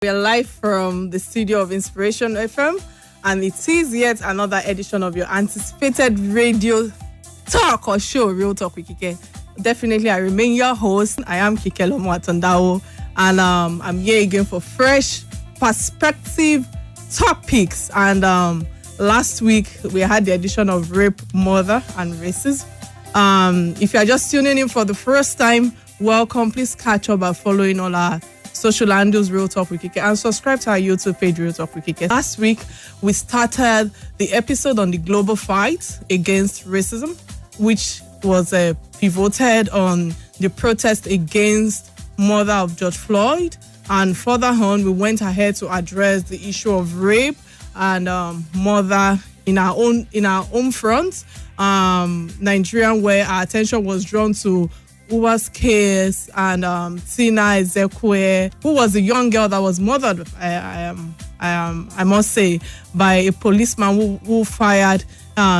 We are live from the studio of Inspiration FM, and it is yet another edition of your anticipated radio talk or show, Real Talk with Kike. Definitely, I remain your host. I am Kikelomo Atanda-Owo, and I'm here again for fresh perspective topics. And last week, we had the edition of Rape, Murder, and Racism. If you are just tuning in for the first time, welcome. Please catch up by following all our social handles, Real Talk with Kike, and subscribe to our YouTube page, Real Talk with Kike. Last week, we started the episode on the global fight against racism, which was pivoted on the protest against murder of George Floyd. And further on, we went ahead to address the issue of rape and murder in our own front, Nigeria, where our attention was drawn to Uwa's case and Tina Ezekwe, who was a young girl that was murdered, I must say, by a policeman who fired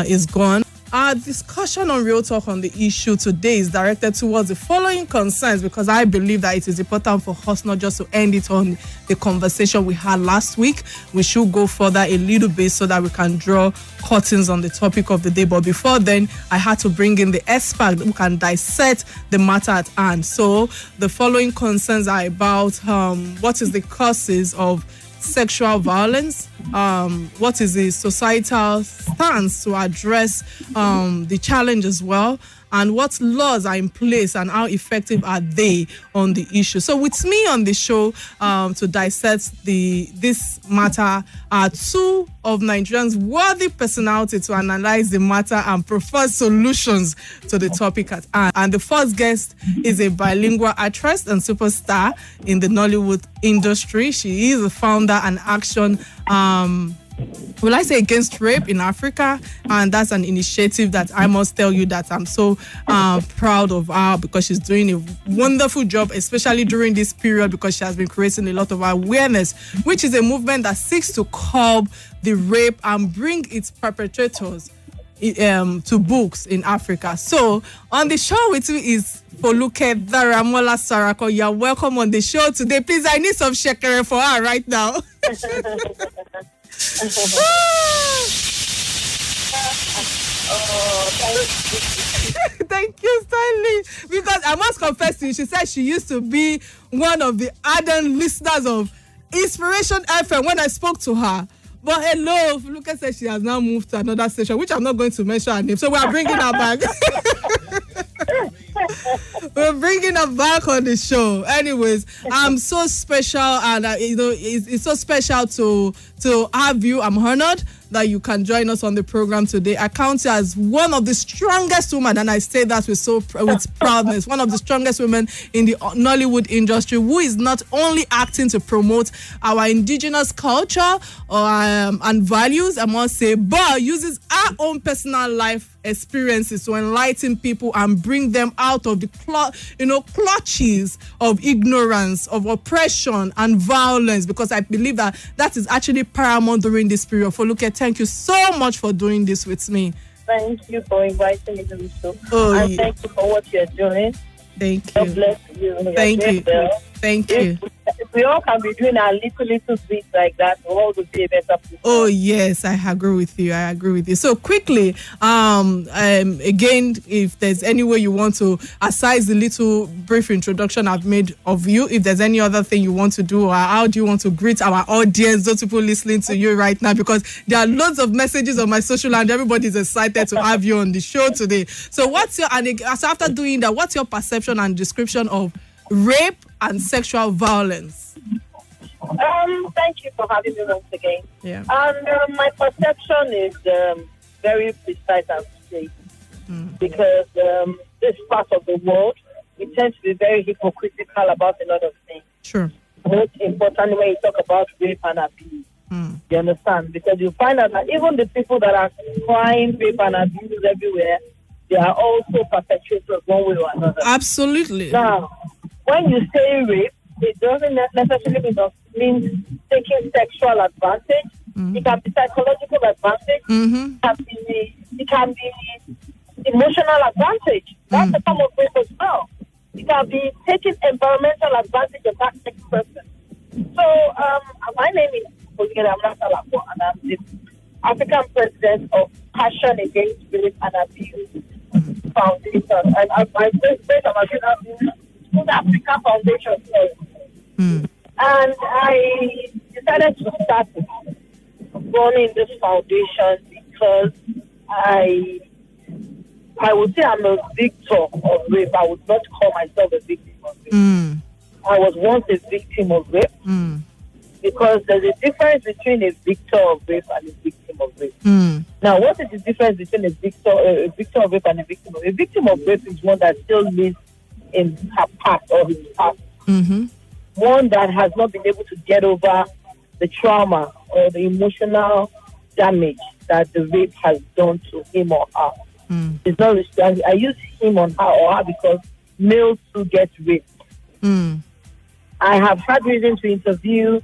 his gun. Our discussion on Real Talk on the issue today is directed towards the following concerns, because I believe that it is important for us not just to end it on the conversation we had last week. We should go further a little bit so that we can draw curtains on the topic of the day. But before then, I had to bring in the expert who can dissect the matter at hand. So the following concerns are about what is the causes of sexual violence, what is the societal stance to address the challenge as well, and what laws are in place and how effective are they on the issue. So with me on the show to dissect this matter are two of Nigerians' worthy personalities to analyze the matter and propose solutions to the topic at hand. And the first guest is a bilingual actress and superstar in the Nollywood industry. She is the founder and action will I say against rape in Africa, and that's an initiative that I must tell you that I'm so proud of her, because she's doing a wonderful job, especially during this period, because she has been creating a lot of awareness, which is a movement that seeks to curb the rape and bring its perpetrators to books in Africa. So on the show with me is Foluke Daramola-Salako. You're welcome on the show today. Please, I need some shekere for her right now. Thank you, Stanley. Because I must confess to you, she said she used to be one of the ardent listeners of Inspiration FM when I spoke to her. But hello, Foluke said she has now moved to another station, which I'm not going to mention her name. So we are bringing her back. We're bringing her back on the show. Anyways, I'm so special, and it's so special to have you. I'm honored that you can join us on the program today. I count you as one of the strongest women, and I say that with proudness, one of the strongest women in the Nollywood industry, who is not only acting to promote our indigenous culture and values, I must say, but uses our own personal life experiences to enlighten people and bring them out of the clutches of ignorance, of oppression and violence, because I believe that is actually paramount during this period. Foluke, thank you so much for doing this with me. Thank you for inviting me to the show. And thank you for what you're doing. Thank you. God bless you. Thank you. Thank you. If we all can be doing our little bits like that, we all will be a better people. Oh yes, I agree with you. So quickly, again, if there's any way you want to, aside the little brief introduction I've made of you, if there's any other thing you want to do, or how do you want to greet our audience, those people listening to you right now, because there are loads of messages on my social and everybody's excited to have you on the show today. So so after doing that, what's your perception and description of rape and sexual violence? Thank you for having me once again. Yeah. And my perception is very precise and straight, because this part of the world, we tend to be very hypocritical about a lot of things. Sure. Most importantly, when you talk about rape and abuse, you understand? Because you find out that even the people that are crying rape and abuse everywhere, they are also perpetrators one way or another. Absolutely. Now, when you say rape, it doesn't necessarily mean taking sexual advantage. It can be psychological advantage. It can be emotional advantage. That's a form of rape as well. It can be taking environmental advantage of that next person. So So, my name is Foluke Daramola-Salako, and I'm the African president of Passion Against Rape and Abuse Foundation. And I'm my president of South Africa Foundation. And I decided to start running this foundation because I would say I'm a victim of rape. I would not call myself a victim of rape. I was once a victim of rape because there's a difference between a victim of rape and a victim of rape. Now, what is the difference between a victim of rape and a victim of rape? A victim of rape is one that still lives in her past or his past. One that has not been able to get over the trauma or the emotional damage that the rape has done to him or her. It's not. I use him on her or her because males who get raped. I have had reason to interview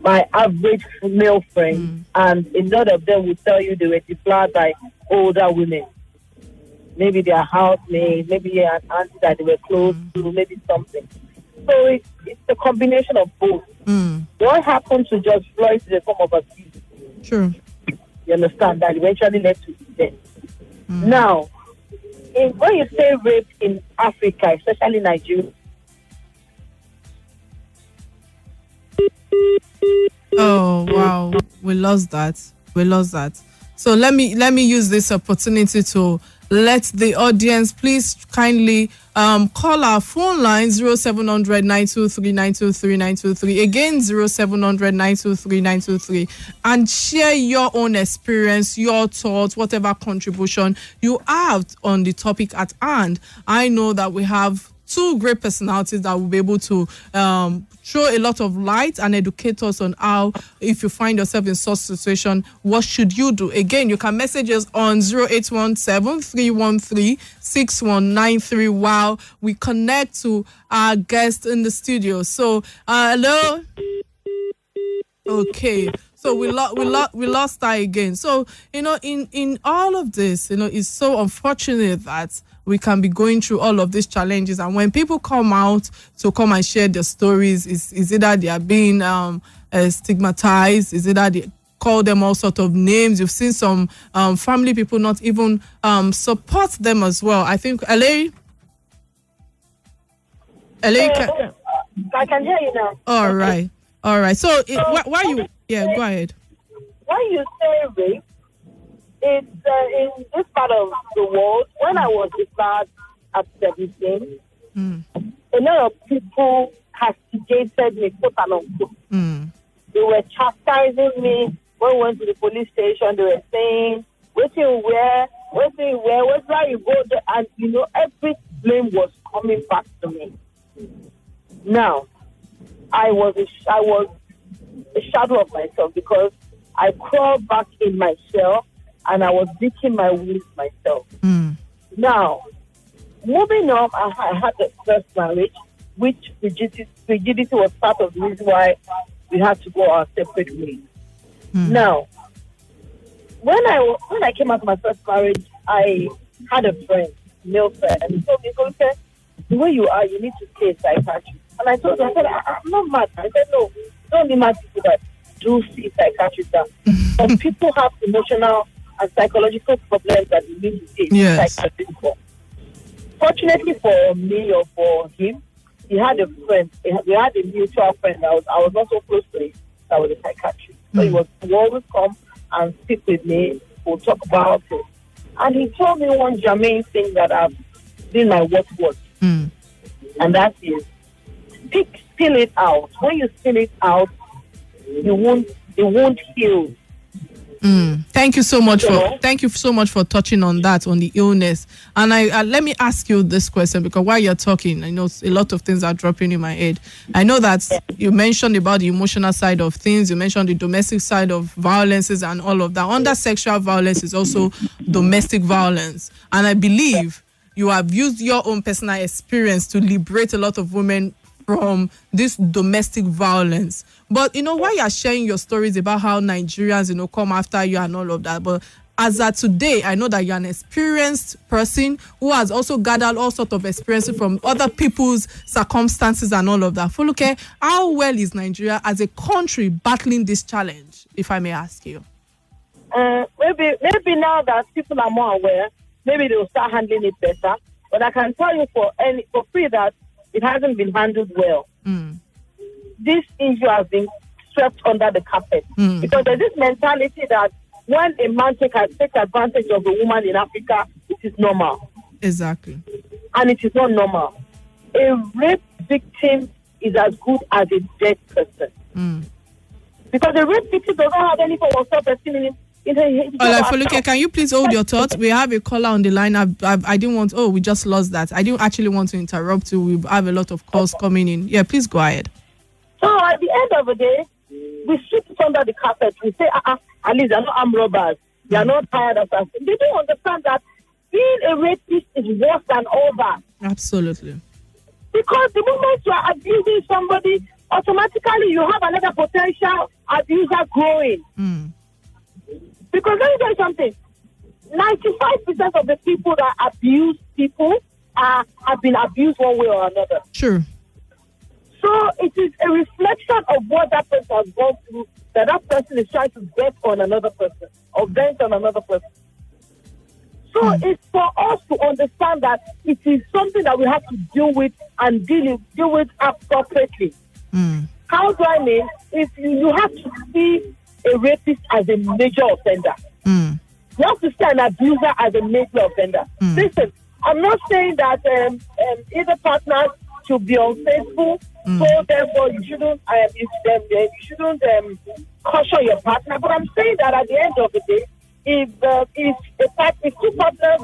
my average male friend, and a lot of them will tell you they were deflowered by older women. Maybe their housemate, maybe an auntie that they were close to, maybe something. So it's a combination of both. What happened to George Floyd is a form of abuse. True. You understand? That eventually led to his death. Now, when you say rape in Africa, especially Nigeria. Oh wow, we lost that. So let me use this opportunity to let the audience please kindly call our phone line 0700 923 923 923, again 0700 923 923, and share your own experience, your thoughts, whatever contribution you have on the topic at hand. I know that we have two great personalities that will be able to throw a lot of light and educate us on how, if you find yourself in such situation, what should you do? Again, you can message us on 0817-313-6193 while we connect to our guest in the studio. So, hello? Okay. So we lost her again. So, in all of this, it's so unfortunate that we can be going through all of these challenges, and when people come out to come and share their stories, is either they are being stigmatized, is either they call them all sort of names. You've seen some family people not even support them as well. I think LA, I can hear you now. All right. So why you? Yeah, go ahead. When you say rape, it's in this part of the world. When I was declared at 17, a lot of people castigated me, quote and unquote. They were chastising me when we went to the police station. They were saying, where you go there, and every blame was coming back to me. Now, I was a shadow of myself because I crawled back in my shell and I was digging my wounds myself. Now, moving on, I had the first marriage, which rigidity was part of the reason why we had to go our separate ways. Now, when I came out of my first marriage, I had a friend, male friend, and he told me, the way you are, you need to see a psychiatrist. And I told him, I'm not mad. I said, no, don't be mad people that do see psychiatrists. Some people have emotional and psychological problems that we need to see psychiatrist for. Fortunately for me or for him, he had a friend. We had a mutual friend. I was not so close to him. That was a psychiatrist. So he would always come and speak with me. We'll talk about it. And he told me one germane thing that I've been my watchword. And that is, spill it out. When you spill it out, it won't heal. Thank you so much for touching on that, on the illness. And I let me ask you this question, because while you're talking, I know a lot of things are dropping in my head. I know that you mentioned about the emotional side of things. You mentioned the domestic side of violences and all of that. Under sexual violence is also domestic violence. And I believe you have used your own personal experience to liberate a lot of women from this domestic violence. But, while you're sharing your stories about how Nigerians, come after you and all of that, but as of today, I know that you're an experienced person who has also gathered all sorts of experiences from other people's circumstances and all of that. Foluke, how well is Nigeria as a country battling this challenge, if I may ask you? Maybe now that people are more aware, maybe they will start handling it better. But I can tell you for free that it hasn't been handled well. This issue has been swept under the carpet because there's this mentality that when a man takes advantage of a woman in Africa, it is normal. Exactly. And it is not normal. A rape victim is as good as a dead person. Because a rape victim does not have any form of self-esteem in Foluke, can you please hold your thoughts? We have a caller on the line. I didn't want. Oh, we just lost that. I didn't actually want to interrupt you. We have a lot of calls coming in. Yeah, please go ahead. So at the end of the day, we sweep it under the carpet. We say, at least they're not armed robbers. They are not tired of us. They don't understand that being a rapist is worse than all that. Absolutely. Because the moment you are abusing somebody, automatically you have another potential abuser growing. Because let me tell you something. 95% of the people that abuse people have been abused one way or another. Sure. So it is a reflection of what that person has gone through, that person is trying to get on another person or vent on another person. So it's for us to understand that it is something that we have to deal with and deal with appropriately. How do I mean? If you have to see a rapist as a major offender. You have to see an abuser as a major offender. Listen, I'm not saying that either partners should be unfaithful, so therefore you shouldn't caution your partner. But I'm saying that at the end of the day, if two partners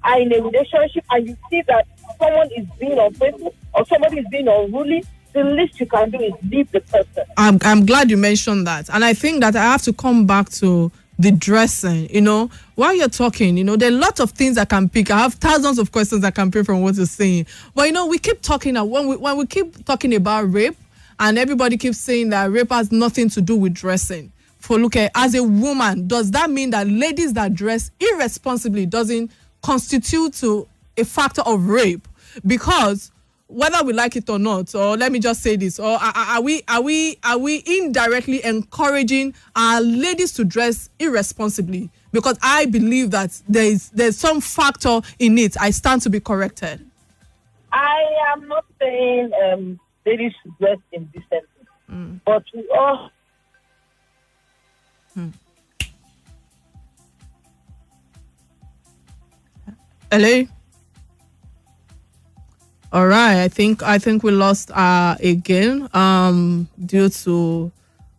are in a relationship and you see that someone is being unfaithful or somebody is being unruly, the least you can do is leave the person. I'm glad you mentioned that. And I think that I have to come back to the dressing. While you're talking, there are a lot of things I can pick. I have thousands of questions I can pick from what you're saying. But, we keep talking, when we keep talking about rape, and everybody keeps saying that rape has nothing to do with dressing. Foluke, as a woman, does that mean that ladies that dress irresponsibly doesn't constitute to a factor of rape? Because whether we like it or not, or let me just say this, or are we indirectly encouraging our ladies to dress irresponsibly? Because I believe that there's some factor in it. I stand to be corrected. I am not saying ladies should dress indecently, but we all. Hello. All right, I think we lost again due to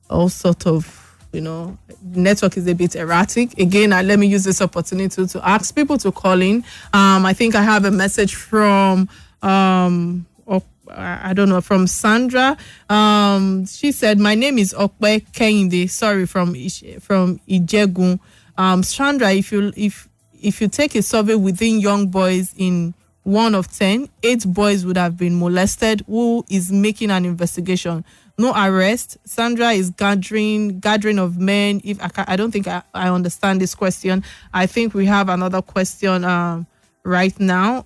all sort of, network is a bit erratic. Again, let me use this opportunity to ask people to call in. I think I have a message from I don't know, from Sandra. She said, "My name is Okwe Kehinde. Sorry, from Ijegun. Sandra, if you take a survey within young boys in 1 of 10, 8 boys would have been molested. Who is making an investigation? No arrest. Sandra is gathering of men. I don't think I understand this question. I think we have another question right now.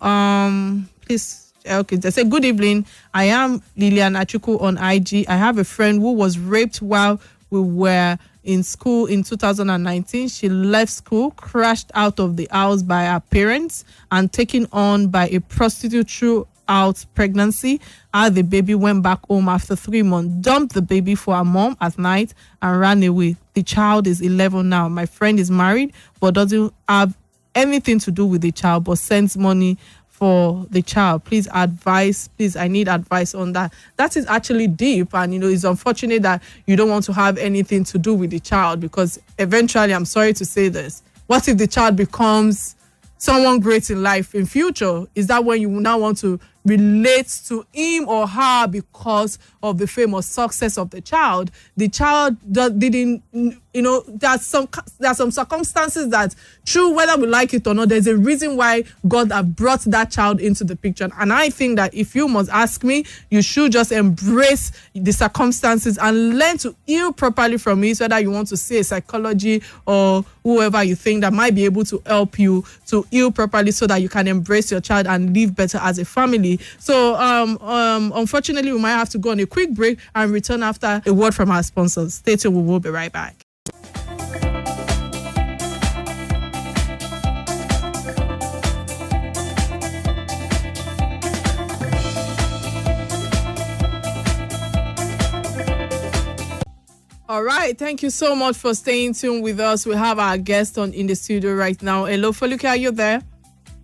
Please. Okay, they say, good evening. I am Lilian Achuku on IG. I have a friend who was raped while we were in school in 2019. She left school, crashed out of the house by her parents, and taken on by a prostitute throughout pregnancy. The baby went back home after 3 months, dumped the baby for her mom at night, and ran away. The child is 11 now. My friend is married, but doesn't have anything to do with the child, but sends money for the child. Please advise. Please, I need advice on that. That is actually deep, and it's unfortunate that you don't want to have anything to do with the child, because eventually, I'm sorry to say this, what if the child becomes someone great in life in future? Is that when you now want to relates to him or her because of the fame or success of the child didn't, there's some circumstances that, true, whether we like it or not, there's a reason why God have brought that child into the picture. And I think that if you must ask me, you should just embrace the circumstances and learn to heal properly from it, whether you want to see a psychology or whoever you think that might be able to help you to heal properly so that you can embrace your child and live better as a family. So unfortunately, we might have to go on a quick break and return after a word from our sponsors. Stay tuned, we will be right back. All right, thank you so much for staying tuned with us. We have our guest in the studio right now. Hello, Foluke, are you there?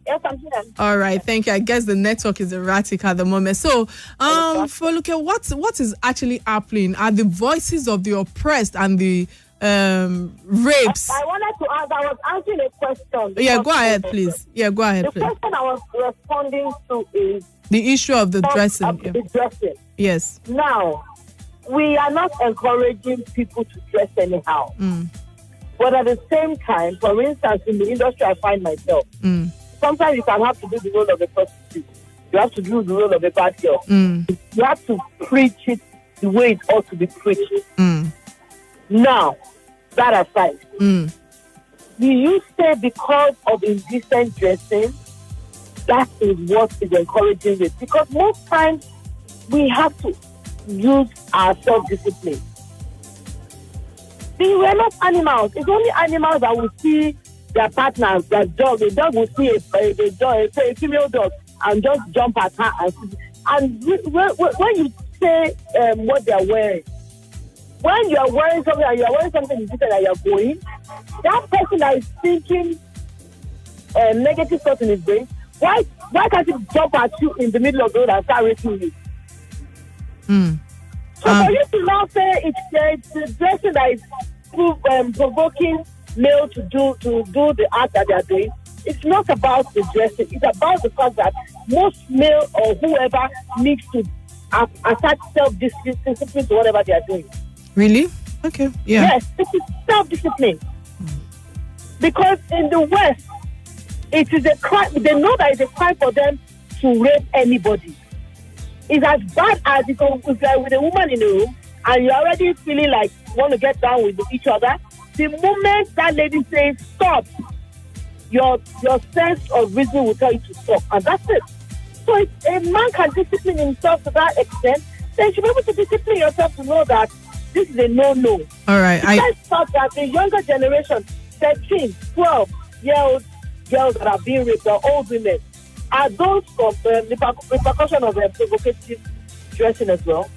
Yes, I'm here. All right, thank you. I guess the network is erratic at the moment. So, Foluke, what is actually happening? Are the voices of the oppressed and the rapes? I wanted to ask, I was answering a question. Yeah, go ahead, please. The question I was responding to is the issue of the dressing. The dressing. Yes. Now, we are not encouraging people to dress anyhow. But at the same time, for instance, in the industry I find myself, sometimes you can have to do the role of a prostitute. You have to do the role of a bad girl. You have to preach it the way it ought to be preached. Now, that aside, do you say because of indecent dressing, that is what is encouraging it? Because most times we have to use our self-discipline. See, we're not animals. It's only animals that will see their partners, their dog. The dog will see a female dog and just jump at her. And when you say what they're wearing, when you're wearing something and you're wearing something different and you're going, that person that is thinking negative thoughts in his brain, why can't he jump at you in the middle of the road and start raping you? So for you to now say it's the dressing that is provoking male to do the act that they are doing, it's not about the dressing. It's about the fact that most male or whoever needs to attach self-discipline to whatever they are doing. Really? Okay. Yeah. Yes, it is self-discipline. Because in the West, it is a crime. They know that it's a crime for them to rape anybody. It's as bad as if you're with a woman in a room and you're already feeling like you want to get down with each other. The moment that lady says stop, your sense of reason will tell you to stop, and that's it. So if a man can discipline himself to that extent, then you should be able to discipline yourself to know that this is a no-no. All right. Besides that the younger generation, 13, 12-year-old girls that are being raped, are old women, are those of the repercussion of provocative dressing as well?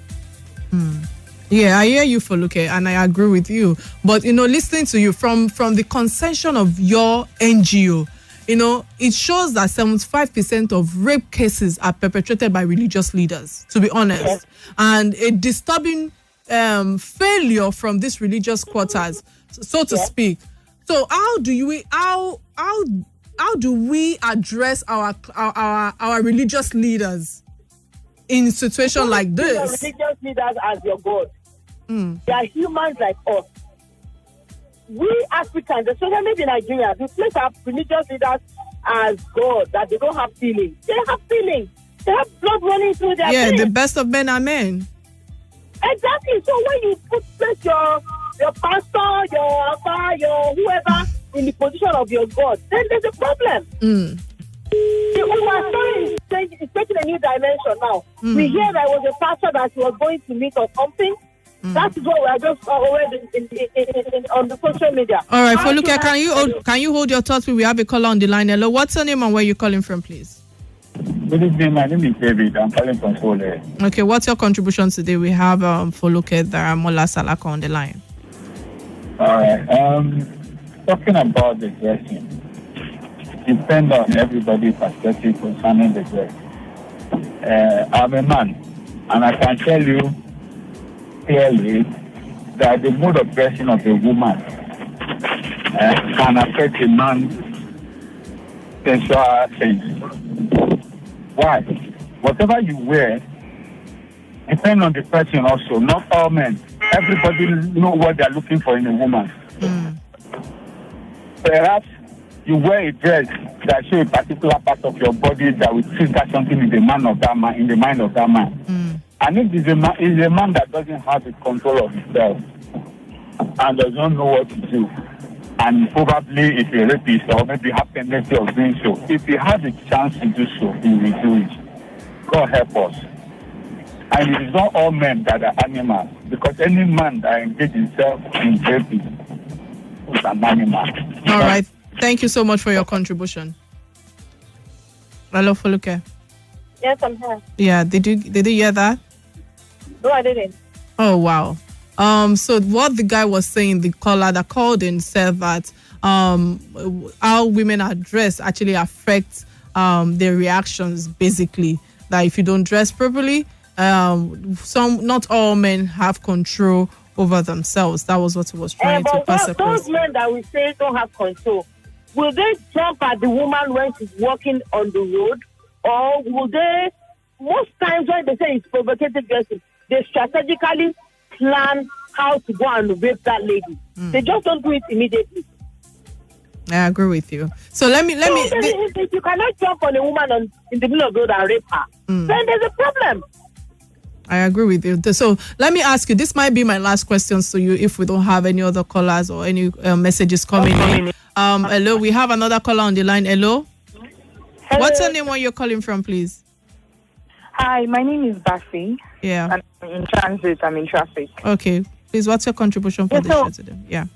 Yeah, I hear you, Foluke, and I agree with you. But, listening to you from the concession of your NGO, it shows that 75% of rape cases are perpetrated by religious leaders, to be honest. Yes. And a disturbing failure from these religious quarters, so to speak. So how do we address our religious leaders in a situation like this? Religious leaders as your God. They are humans like us. We Africans, especially maybe Nigerians, we place our religious leaders as God, that they don't have feelings. They have feelings. They have blood running through their veins. Yeah, the best of men are men. Exactly. So when you place your pastor, your alpha, your whoever in the position of your God, then there's a problem. The Uma story is taking a new dimension now. We hear there was a pastor that was going to meet or something. That is what we are just already on the social media. All right, Foluke, can you hold your thoughts? We have a caller on the line. Hello, what's your name and where you calling from, please? Good evening. My name is David. I'm calling from Foluke. Okay, what's your contribution today? We have Foluke Daramola-Salako on the line. All right. Talking about the dressing, depends on everybody's perspective concerning the dress. I'm a man, and I can tell you clearly that the mode of dressing of a woman can affect a man's sexual sense. Why? whatever you wear, depends on the person also. Not all men. Everybody know what they're looking for in a woman. Perhaps you wear a dress that shows a particular part of your body that will trigger something in the mind of that man. And if it's a man that doesn't have the control of himself and does not know what to do, and probably is a rapist or maybe have tendency of doing so, if he has a chance to do so, he will do it. God help us. And it is not all men that are animals, because any man that engages himself in raping is an animal. All right. Thank you so much for your contribution. Hello, Foluke. Yes, I'm here. Yeah, did you hear that? No, I didn't. Oh, wow. So what the guy was saying, the caller that called in said that how women are dressed actually affects their reactions, basically. That if you don't dress properly, not all men have control over themselves. That was what he was trying to pass across. Those men that we say don't have control, will they jump at the woman when she's walking on the road? Or will they, most times when they say it's provocative dressing, they strategically plan how to go and rape that lady. They just don't do it immediately. I agree with you. So let me. If you cannot jump on a woman in the middle of the road and rape her, then there's a problem. I agree with you. So let me ask you, this might be my last questions to you if we don't have any other callers or any messages coming in. Hello, we have another caller on the line. Hello? What's your name, where you're calling from, please? Hi, my name is Bassy. Yeah. And I'm in transit, I'm in traffic. Okay. Please, what's your contribution for the show today? Yeah,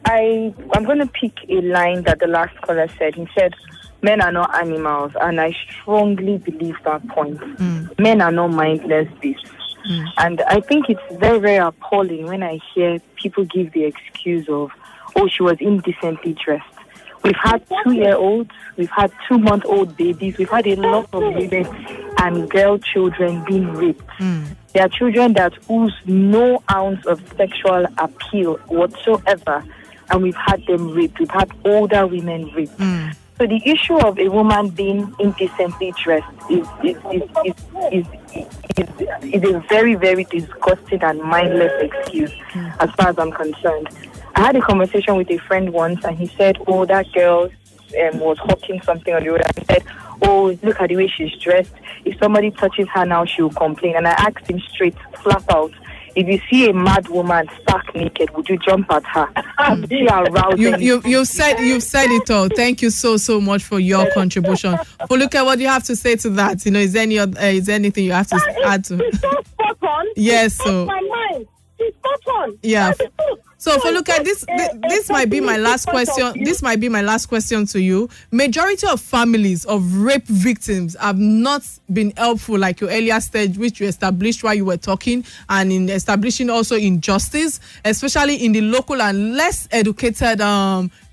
I'm going to pick a line that the last caller said. He said, men are not animals, and I strongly believe that point. Men are not mindless beasts. And I think it's very, very appalling when I hear people give the excuse of, oh, she was indecently dressed. We've had 2-year-olds, we've had 2-month-old babies, we've had a lot of women and girl children being raped. There are children that ooze no ounce of sexual appeal whatsoever, and we've had them raped. We've had older women raped. So the issue of a woman being indecently dressed is a very, very disgusting and mindless excuse as far as I'm concerned. I had a conversation with a friend once, and he said, oh, that girl was hawking something on the road. And he said, oh, look at the way she's dressed. If somebody touches her now, she will complain. And I asked him straight, flat out, if you see a mad woman stark naked, would you jump at her? You've said it all. Thank you so much for your contribution. Foluke, what do you have to say to that? Is there anything you have to add to? It's so spot on. Yes, so my mind. It's spot on. Yeah. So Foluke, this might be my last question. This might be my last question to you. Majority of families of rape victims have not been helpful, like your earlier stage, which you established while you were talking, and in establishing also injustice, especially in the local and less educated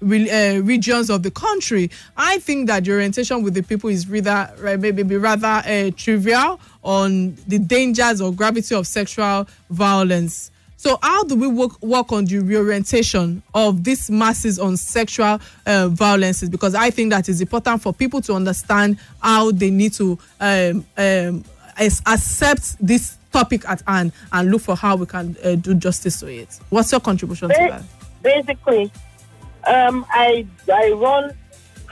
regions of the country. I think that the orientation with the people is rather trivial on the dangers or gravity of sexual violence. So how do we work on the reorientation of these masses on sexual violences? Because I think that is important for people to understand how they need to accept this topic at hand and look for how we can do justice to it. What's your contribution to that? Basically, I run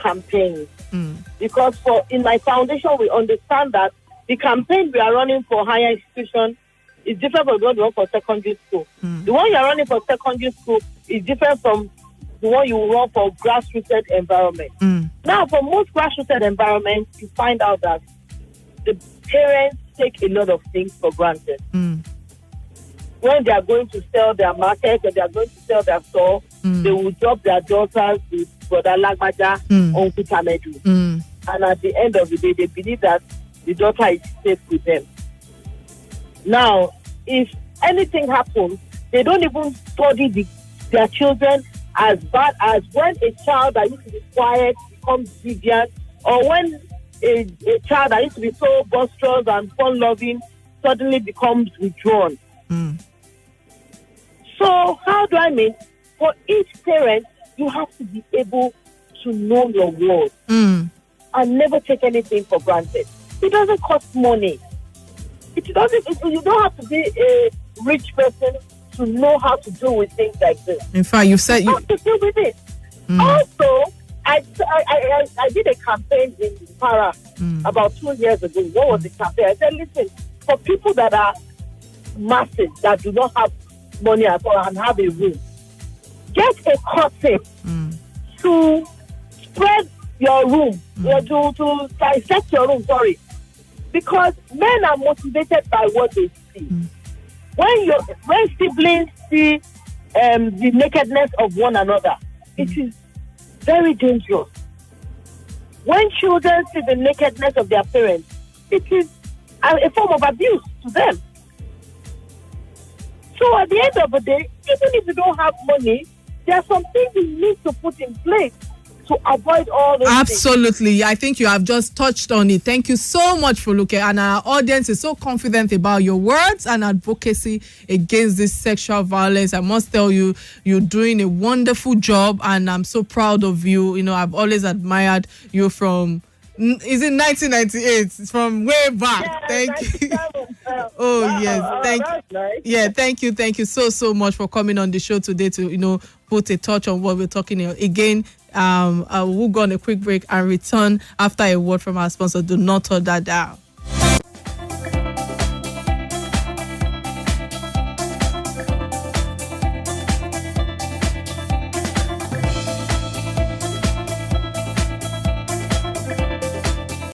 campaigns because in my foundation we understand that the campaign we are running for higher institutions is different from the one you run for secondary school. The one you are running for secondary school is different from the one you run for grassroots environment. Now, for most grassroots environments, you find out that the parents take a lot of things for granted. When they are going to sell their market or they are going to sell their store, they will drop their daughters with Brother Lagbaja on Kutamedu. And at the end of the day, they believe that the daughter is safe with them. Now, if anything happens, they don't even study their children as bad as when a child that used to be quiet becomes deviant, or when a child that used to be so boisterous and fun-loving suddenly becomes withdrawn. So how do I mean? For each parent, you have to be able to know your world and never take anything for granted. It doesn't cost money. You don't have to be a rich person to know how to deal with things like this. In fact, you said you have to deal with it. Also, I did a campaign in PARAA about 2 years ago. What was the campaign? I said, listen, for people that are masses, that do not have money at all and have a room, get a curtain to spread your room, to dissect your room, because men are motivated by what they see. When siblings see the nakedness of one another, it is very dangerous. When children see the nakedness of their parents, it is a form of abuse to them. So at the end of the day, even if you don't have money, there are some things you need to put in place to avoid all those Absolutely. things. I think you have just touched on it. Thank you so much, Foluke. And our audience is so confident about your words and advocacy against this sexual violence. I must tell you, you're doing a wonderful job, and I'm so proud of you. You know, I've always admired you from, is it 1998? It's from way back. Yeah, thank you. Oh, wow, yes. Thank you. Nice. Yeah, thank you. Thank you so much for coming on the show today to, put a touch on what we're talking about. Again, we'll go on a quick break and return after a word from our sponsor. Do not turn that down.